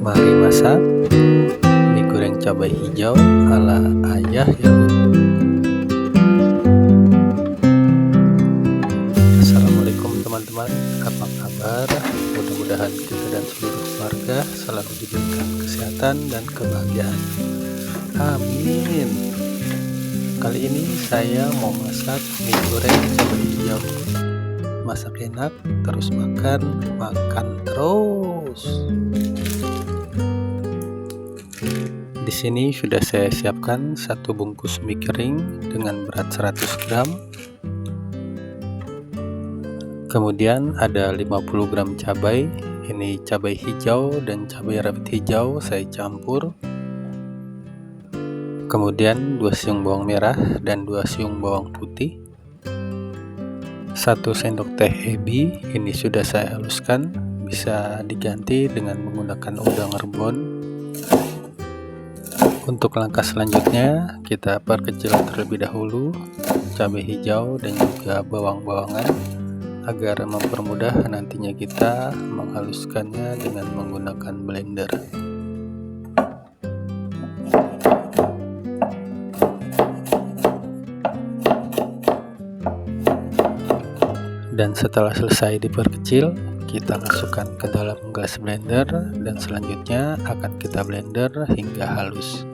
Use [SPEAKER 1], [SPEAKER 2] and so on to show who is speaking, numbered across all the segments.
[SPEAKER 1] Mari masak mie goreng cabai hijau ala Ayah Yahud. Assalamualaikum teman-teman, apa kabar? Mudah-mudahan kita dan seluruh keluarga selalu diberikan kesehatan dan kebahagiaan. Amin. Kali ini saya mau masak mie goreng cabai hijau. Masak enak, terus makan terus. Di sini sudah saya siapkan satu bungkus mie kering dengan berat 100 gram. Kemudian ada 50 gram cabai. Ini cabai hijau dan cabai rawit hijau saya campur. Kemudian 2 siung bawang merah dan 2 siung bawang putih. 1 sendok teh ebi, ini sudah saya haluskan, bisa diganti dengan menggunakan udang rebon. Untuk langkah selanjutnya, kita perkecil terlebih dahulu cabai hijau dan juga bawang-bawangan agar mempermudah nantinya kita menghaluskannya dengan menggunakan blender. Dan setelah selesai diperkecil, kita masukkan ke dalam gelas blender dan selanjutnya akan kita blender hingga halus.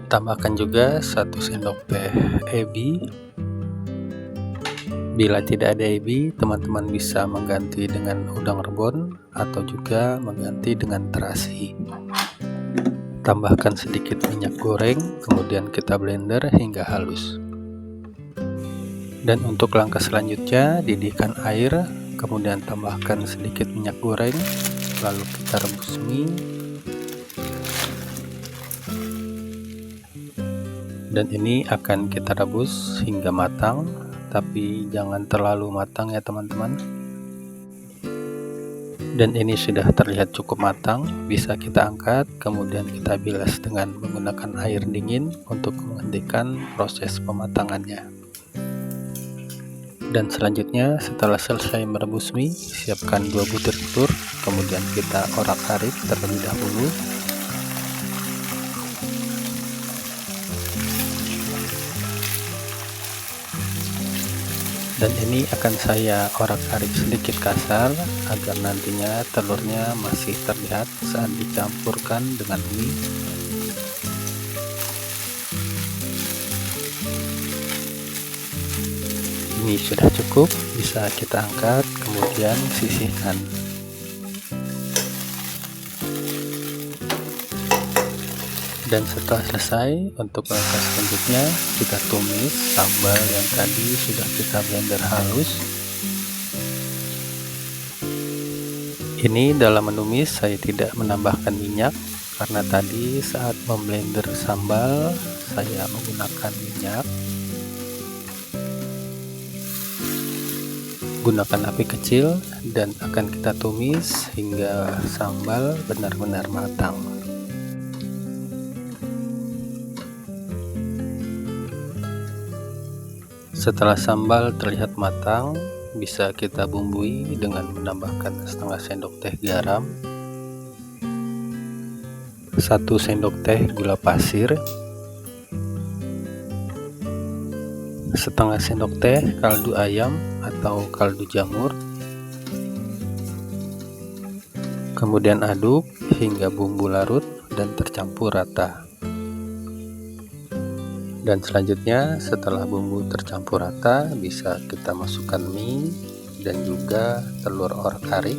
[SPEAKER 1] Tambahkan juga 1 sendok teh ebi. Bila tidak ada ebi, teman-teman bisa mengganti dengan udang rebon atau juga mengganti dengan terasi. Tambahkan sedikit minyak goreng, kemudian kita blender hingga halus. Dan untuk langkah selanjutnya, didihkan air, kemudian tambahkan sedikit minyak goreng, lalu kita rebus mie. Dan ini akan kita rebus hingga matang, tapi jangan terlalu matang ya teman-teman. Dan ini sudah terlihat cukup matang, bisa kita angkat, kemudian kita bilas dengan menggunakan air dingin untuk menghentikan proses pematangannya. Dan selanjutnya, setelah selesai merebus mie, siapkan 2 butir telur, kemudian kita orak-arik terlebih dahulu. Dan ini akan saya orak-arik sedikit kasar agar nantinya telurnya masih terlihat saat dicampurkan dengan mie. Ini sudah cukup, bisa kita angkat, kemudian sisihkan. Dan setelah selesai, untuk langkah selanjutnya kita tumis sambal yang tadi sudah kita blender halus. Ini dalam menumis saya tidak menambahkan minyak karena tadi saat memblender sambal saya menggunakan minyak. Gunakan api kecil dan akan kita tumis hingga sambal benar-benar matang. Setelah sambal terlihat matang, bisa kita bumbui dengan menambahkan setengah sendok teh garam, 1 sendok teh gula pasir, setengah sendok teh kaldu ayam atau kaldu jamur. Kemudian aduk hingga bumbu larut dan tercampur rata. Dan selanjutnya setelah bumbu tercampur rata, bisa kita masukkan mie dan juga telur orak-arik.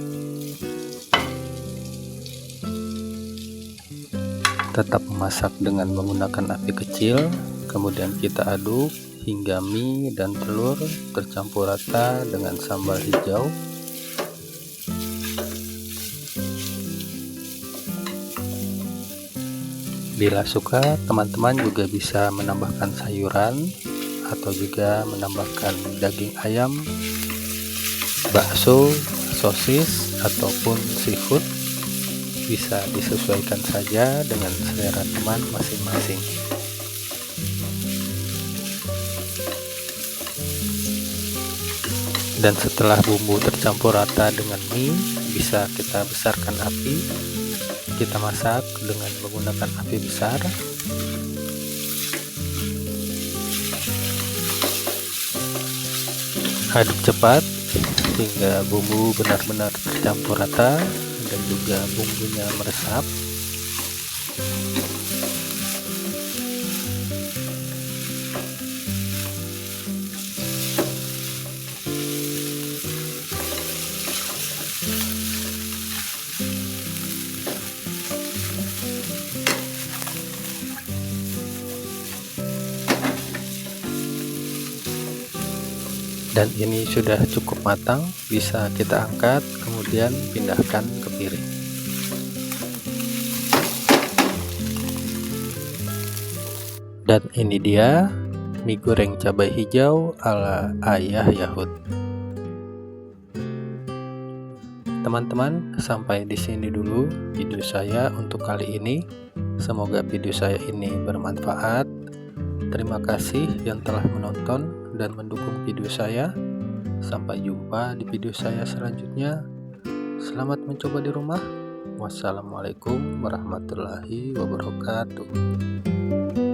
[SPEAKER 1] Tetap memasak dengan menggunakan api kecil, kemudian kita aduk hingga mie dan telur tercampur rata dengan sambal hijau. Bila suka, teman-teman juga bisa menambahkan sayuran atau juga menambahkan daging ayam, bakso, sosis, ataupun seafood. Bisa disesuaikan saja dengan selera teman masing-masing. Dan setelah bumbu tercampur rata dengan mie bisa kita besarkan api. Kita masak dengan menggunakan api besar. Aduk cepat hingga bumbu benar-benar tercampur rata dan juga bumbunya meresap. Dan ini sudah cukup matang, bisa kita angkat kemudian pindahkan ke piring. Dan ini dia mie goreng cabai hijau ala Ayah Yahud. Teman-teman, sampai di sini dulu video saya untuk kali ini. Semoga video saya ini bermanfaat. Terima kasih yang telah menonton dan mendukung video saya. Sampai jumpa di video saya selanjutnya. Selamat mencoba di rumah. Wassalamualaikum warahmatullahi wabarakatuh.